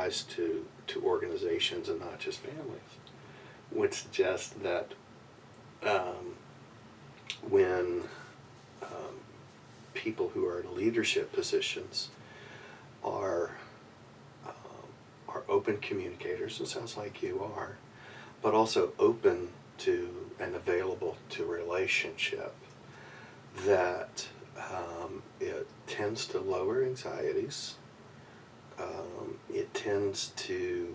applies to organizations and not just families, would suggest that when people who are in leadership positions are open communicators, it sounds like you are, but also open to and available to relationship, that it tends to lower anxieties. It tends to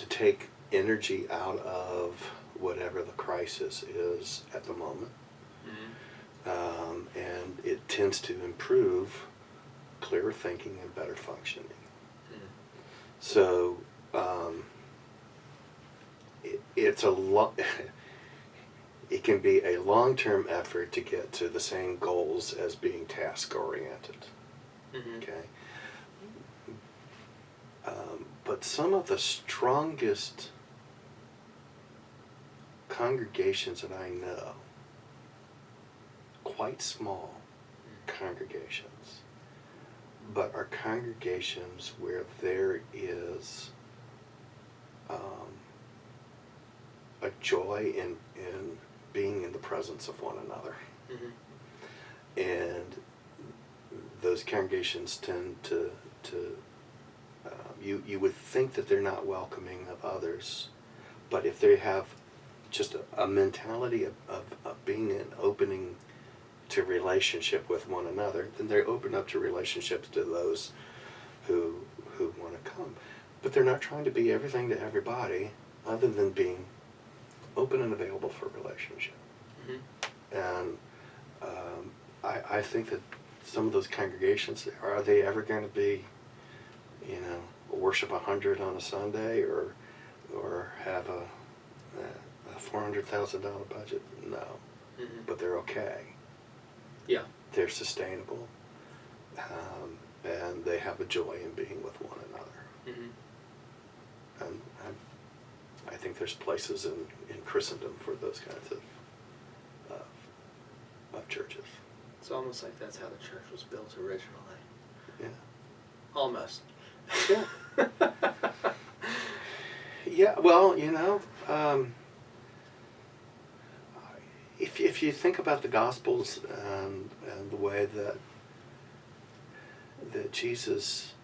take energy out of whatever the crisis is at the moment. And it tends to improve clearer thinking and better functioning. So it's a lot. It can be a long-term effort to get to the same goals as being task-oriented. Okay. But some of the strongest congregations that I know, quite small congregations, but are congregations where there is a joy in being in the presence of one another. And those congregations tend to you would think that they're not welcoming of others, but if they have just a mentality of being an opening to relationship with one another, then they open up to relationships to those who want to come. But they're not trying to be everything to everybody, other than being open and available for relationship. And I think that some of those congregations, are they ever going to be, worship 100 on a Sunday, or have a $400,000 budget? No. But they're okay. Yeah. They're sustainable, and they have a joy in being with one another. And I think there's places in Christendom for those kinds of churches. It's almost like that's how the church was built originally. Yeah. Almost. Yeah. Yeah. Well, if you think about the Gospels and the way that Jesus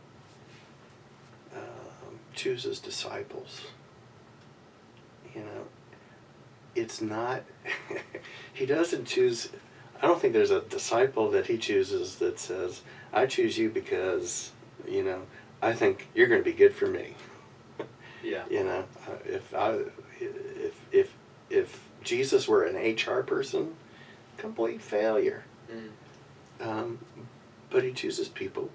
chooses disciples, it's not. He doesn't choose. I don't think there's a disciple that he chooses that says, "I choose you because I think you're going to be good for me." Yeah. If Jesus were an HR person, complete failure. But he chooses people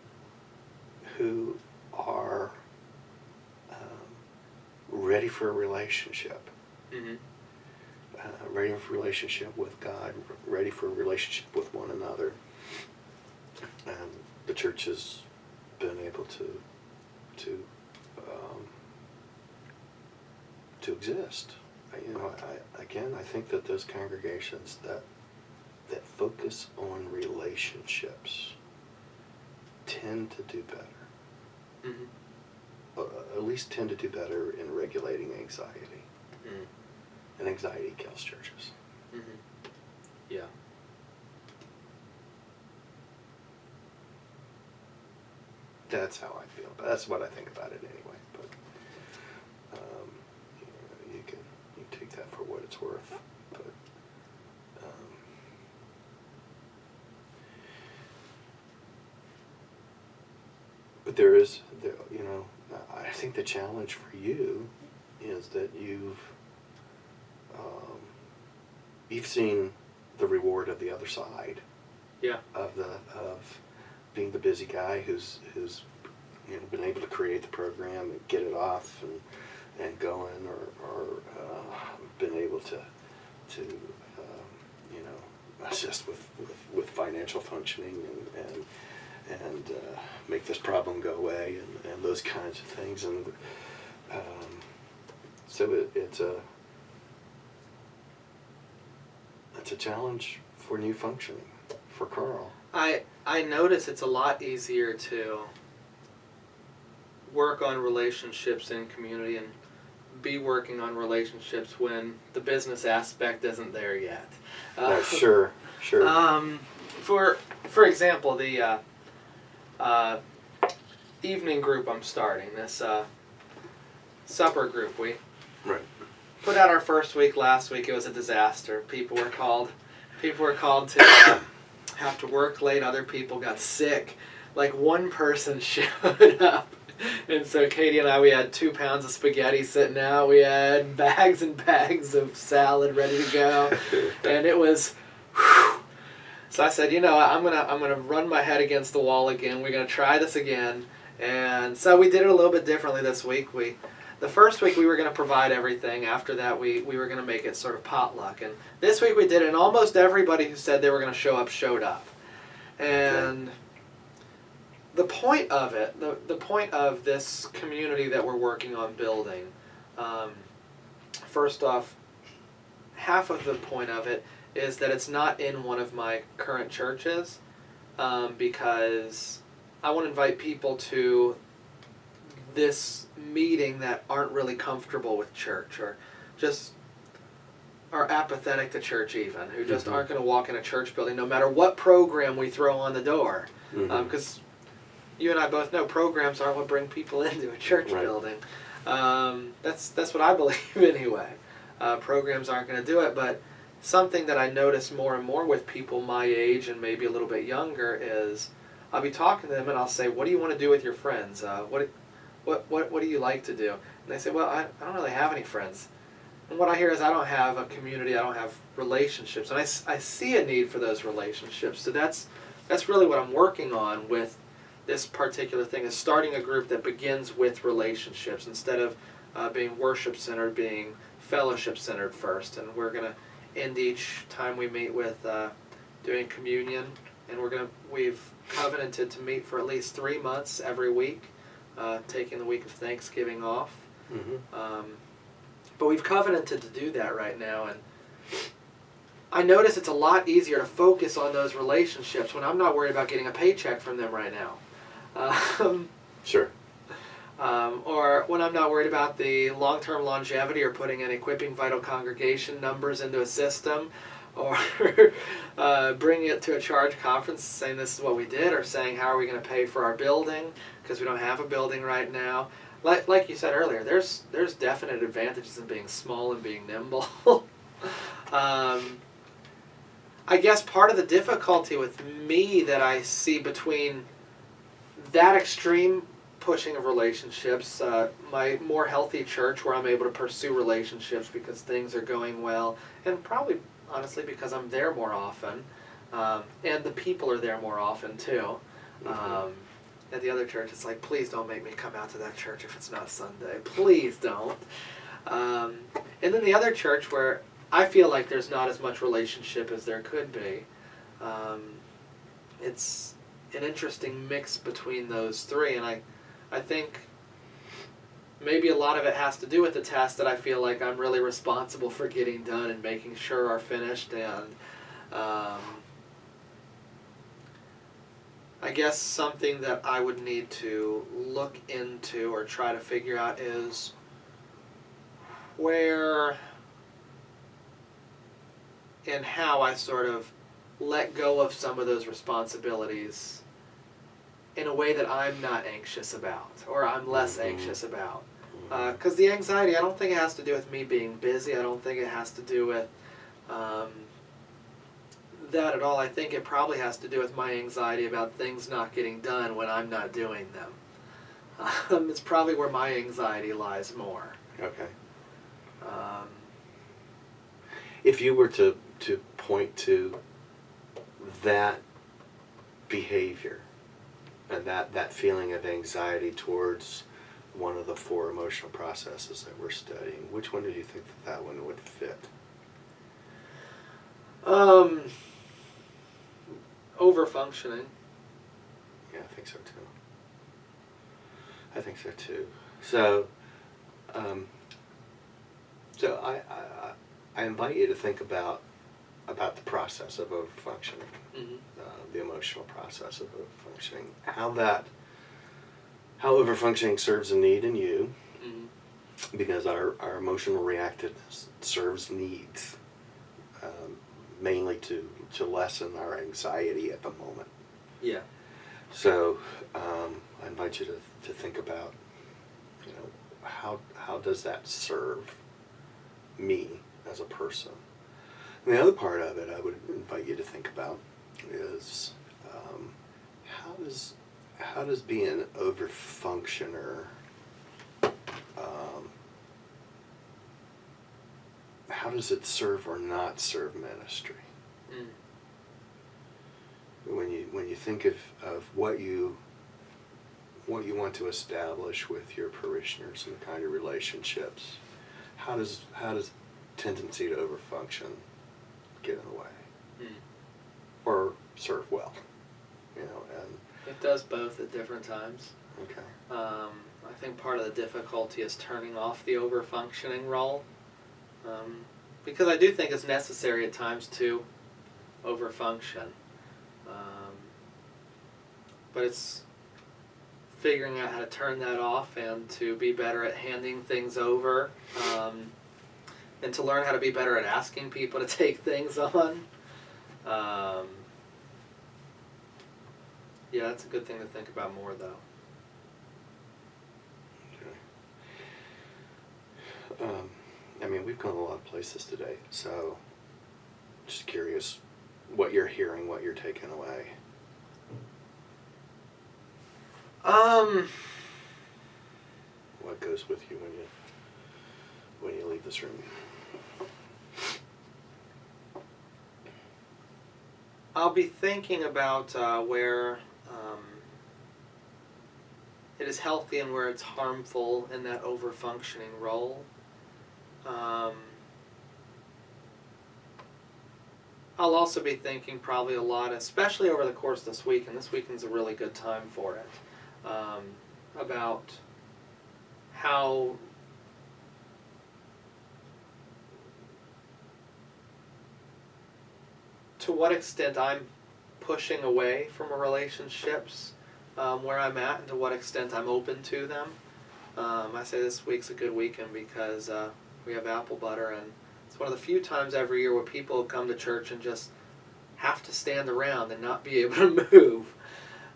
who are ready for a relationship. Ready for a relationship with God, ready for a relationship with one another. And the church has been able to exist. I think that those congregations that focus on relationships tend to do better. At least tend to do better in regulating anxiety. And anxiety kills churches. Yeah. That's how I feel. But that's what I think about it anyway. But you can take that for what it's worth. But there is, I think the challenge for you is that you've seen the reward of the other side. Yeah. Of being the busy guy who's been able to create the program and get it off and going, or been able to assist with financial functioning and make this problem go away and those kinds of things. And so it's a challenge for new functioning for Carl. I notice it's a lot easier to work on relationships in community and be working on relationships when the business aspect isn't there yet. Sure. For example, the evening group I'm starting, this supper group, we Right. put out our first week last week. It was a disaster. People were called to have to work late. Other people got sick. Like one person showed up. And so Katie and I, we had 2 pounds of spaghetti sitting out. We had bags and bags of salad ready to go. And it was, whew. So I said, I'm gonna run my head against the wall again. We're gonna try this again. And so we did it a little bit differently this week. The first week we were going to provide everything. After that we were going to make it sort of potluck. And this week we did it, and almost everybody who said they were going to show up showed up. And the point of it, the point of this community that we're working on building, first off, half of the point of it is that it's not in one of my current churches, because I want to invite people to this meeting that aren't really comfortable with church, or just are apathetic to church even, who just aren't going to walk in a church building no matter what program we throw on the door. Because you and I both know programs aren't what bring people into a church building. That's what I believe anyway. Programs aren't going to do it, but something that I notice more and more with people my age and maybe a little bit younger is I'll be talking to them and I'll say, what do you want to do with your friends? What do you like to do? And they say, well, I don't really have any friends. And what I hear is I don't have a community, I don't have relationships. And I see a need for those relationships. So that's really what I'm working on with this particular thing, is starting a group that begins with relationships instead of being worship-centered, being fellowship-centered first. And we're going to end each time we meet with doing communion. And we've covenanted to meet for at least 3 months every week, taking the week of Thanksgiving off. But we've covenanted to do that right now, and I notice it's a lot easier to focus on those relationships when I'm not worried about getting a paycheck from them right now. Sure. Or when I'm not worried about the long-term longevity or putting in equipping vital congregation numbers into a system, or bringing it to a charge conference saying this is what we did, or saying how are we going to pay for our building because we don't have a building right now. Like you said earlier, there's definite advantages in being small and being nimble. I guess part of the difficulty with me that I see between that extreme pushing of relationships, my more healthy church where I'm able to pursue relationships because things are going well, and probably honestly because I'm there more often, and the people are there more often too. At the other church, it's like, please don't make me come out to that church if it's not Sunday. Please don't. And then the other church where I feel like there's not as much relationship as there could be. It's an interesting mix between those three, and I think maybe a lot of it has to do with the tasks that I feel like I'm really responsible for getting done and making sure are finished, and I guess something that I would need to look into or try to figure out is where and how I sort of let go of some of those responsibilities in a way that I'm not anxious about, or I'm less anxious about. Because the anxiety, I don't think it has to do with me being busy. I don't think it has to do with that at all. I think it probably has to do with my anxiety about things not getting done when I'm not doing them. It's probably where my anxiety lies more. Okay. If you were to point to that behavior and that feeling of anxiety towards one of the 4 emotional processes that we're studying, which one do you think that one would fit? Over-functioning. Yeah, I think so too. So, I invite you to think about the process of over-functioning, the emotional process of over-functioning, how that how overfunctioning serves a need in you, Mm-hmm. because our emotional reactiveness serves needs, mainly to lessen our anxiety at the moment. Yeah. So I invite you to think about, how does that serve me as a person? And the other part of it I would invite you to think about is, how does being an overfunctioner, how does it serve or not serve ministry? Mm. When you think of what you want to establish with your parishioners and the kind of relationships, how does tendency to overfunction get in the way, Mm. or serve well? And It does both at different times. okay. I think part of the difficulty is turning off the over-functioning role, because I do think it's necessary at times to over-function. But it's figuring out how to turn that off and to be better at handing things over, and to learn how to be better at asking people to take things on. Yeah, that's a good thing to think about more, though. Okay. We've gone a lot of places today, so just curious what you're hearing, what you're taking away. What goes with you when you leave this room? I'll be thinking about where it is healthy and where it's harmful in that over-functioning role. I'll also be thinking probably a lot, especially over the course of this week, and this weekend's a really good time for it, about how to what extent I'm pushing away from relationships where I'm at, and to what extent I'm open to them. I say this week's a good weekend because we have apple butter, and it's one of the few times every year where people come to church and just have to stand around and not be able to move.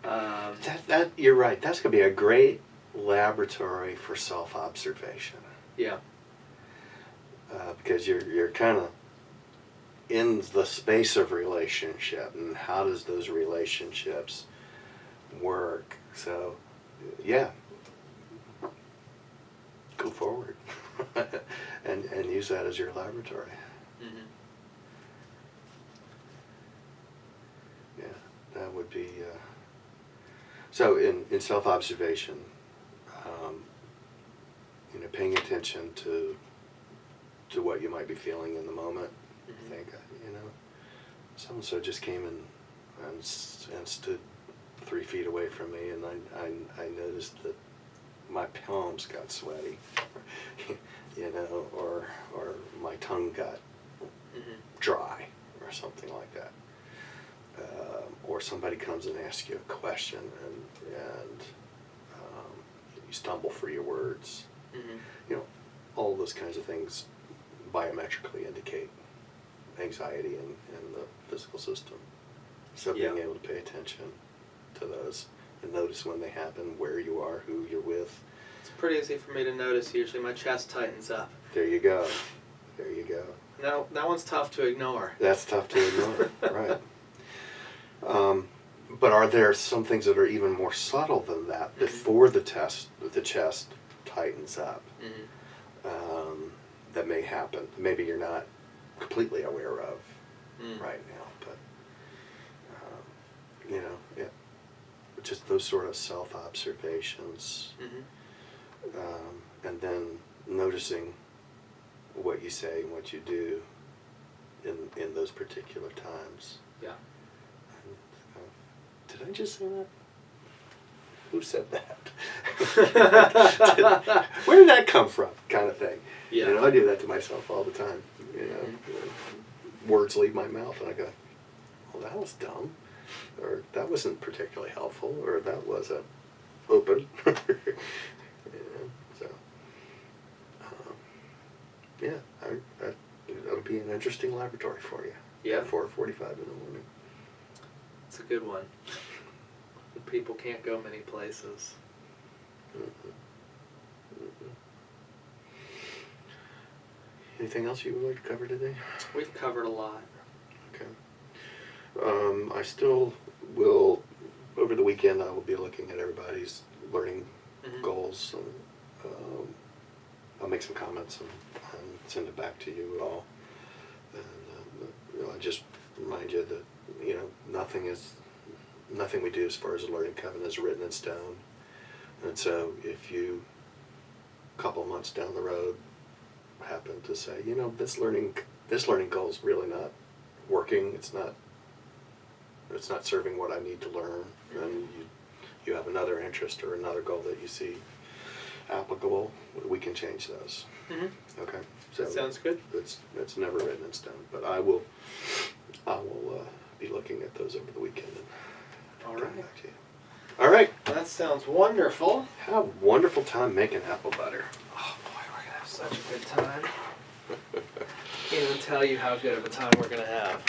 That you're right. That's going to be a great laboratory for self-observation. Yeah. Because you're kind of in the space of relationship, and how does those relationships work? So, yeah, go forward and use that as your laboratory. Mm-hmm. Yeah, that would be. So in self-observation, paying attention to what you might be feeling in the moment. Mm-hmm. Think, so-and-so just came and stood 3 feet away from me, and I noticed that my palms got sweaty, or my tongue got Mm-hmm. dry, or something like that. Or somebody comes and asks you a question, and you stumble for your words. Mm-hmm. All those kinds of things biometrically indicate anxiety in the physical system. So being able to pay attention to those and notice when they happen, where you are, who you're with. It's pretty easy for me to notice. Usually my chest tightens up. There you go. There you go. No, that one's tough to ignore. That's tough to ignore, right. But are there some things that are even more subtle than that before the chest tightens up? Mm-hmm. That may happen. Maybe you're not completely aware of right now, but just those sort of self-observations, and then noticing what you say and what you do in those particular times. Yeah. Did I just say that? Who said that? Where did that come from? Kind of thing. Yeah. I do that to myself all the time. Words leave my mouth, and I go, "Well, that was dumb," or "That wasn't particularly helpful," or "That wasn't." open. Yeah, so, yeah, that'll be an interesting laboratory for you. Yeah. At 4:45 in the morning. It's a good one. People can't go many places. Anything else you would like to cover today? We've covered a lot. Okay. I still will, over the weekend, I will be looking at everybody's learning goals. And, I'll make some comments and send it back to you all. And I just remind you that, nothing we do as far as a learning covenant is written in stone. And so if you, a couple of months down the road, happen to say, this learning goal is really not working, it's not serving what I need to learn, and you have another interest or another goal that you see applicable, we can change those. Okay, so That sounds good. It's never written in stone, but I will be looking at those over the weekend and All come right. back to you. All right. That sounds wonderful. Have a wonderful time making apple butter. Oh boy, we're gonna have such a good time. Can't even tell you how good of a time we're gonna have.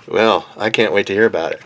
Well, I can't wait to hear about it.